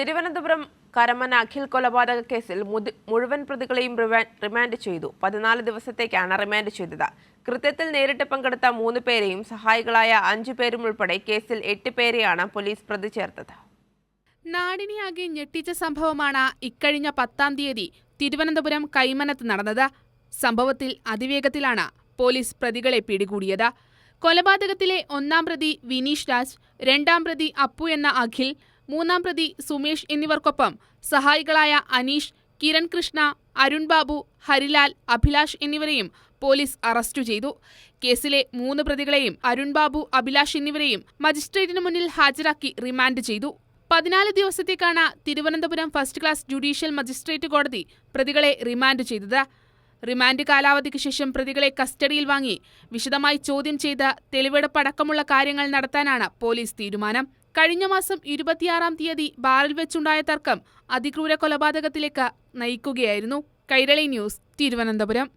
തിരുവനന്തപുരം കരമന അഖിൽ കൊലപാതക കേസിൽ മുഴുവൻ പ്രതികളെയും റിമാൻഡ് ചെയ്തു. 14 ദിവസത്തേക്കാണ് റിമാൻഡ് ചെയ്തത്. കൃത്യത്തിൽ നേരിട്ട് പങ്കെടുത്ത 3 പേരെയും സഹായികളായ 5 പേരും ഉൾപ്പെടെ കേസിൽ 8 പേരെയാണ് പോലീസ് പ്രതി ചേർത്തത്. നാടിനെയാകെ ഞെട്ടിച്ച സംഭവമാണ് ഇക്കഴിഞ്ഞ 10-ാം തീയതി തിരുവനന്തപുരം കൈമനത്ത് നടന്നത്. സംഭവത്തിൽ അതിവേഗത്തിലാണ് പോലീസ് പ്രതികളെ പിടികൂടിയത്. കൊലപാതകത്തിലെ 1-ാം പ്രതി വിനീഷ് രാജ്, 2-ാം പ്രതി അപ്പു എന്ന അഖിൽ, 3-ാം പ്രതി സുമേഷ് എന്നിവർക്കൊപ്പം സഹായികളായ അനീഷ്, കിരൺ കൃഷ്ണ, അരുൺ ബാബു, ഹരിലാൽ, അഭിലാഷ് എന്നിവരെയും പോലീസ് അറസ്റ്റ് ചെയ്തു. കേസിലെ 3 പ്രതികളെയും അരുൺ ബാബു, അഭിലാഷ് എന്നിവരെയും മജിസ്ട്രേറ്റിന് മുന്നിൽ ഹാജരാക്കി റിമാൻഡ് ചെയ്തു. 14 ദിവസത്തേക്കാണ് Thiruvananthapuram first class judicial magistrate കോടതി പ്രതികളെ റിമാൻഡ് ചെയ്തത്. റിമാൻഡ് കാലാവധിക്ക് ശേഷം പ്രതികളെ കസ്റ്റഡിയിൽ വാങ്ങി വിശദമായി ചോദ്യം ചെയ്ത് തെളിവെടുപ്പടക്കമുള്ള കാര്യങ്ങൾ നടത്താനാണ് പോലീസ് തീരുമാനം. കഴിഞ്ഞ മാസം 26-ാം തീയതി ബാറിൽ വെച്ചുണ്ടായ തർക്കം അതിക്രൂര കൊലപാതകത്തിലേക്ക് നയിക്കുകയായിരുന്നു. കൈരളി ന്യൂസ്, തിരുവനന്തപുരം.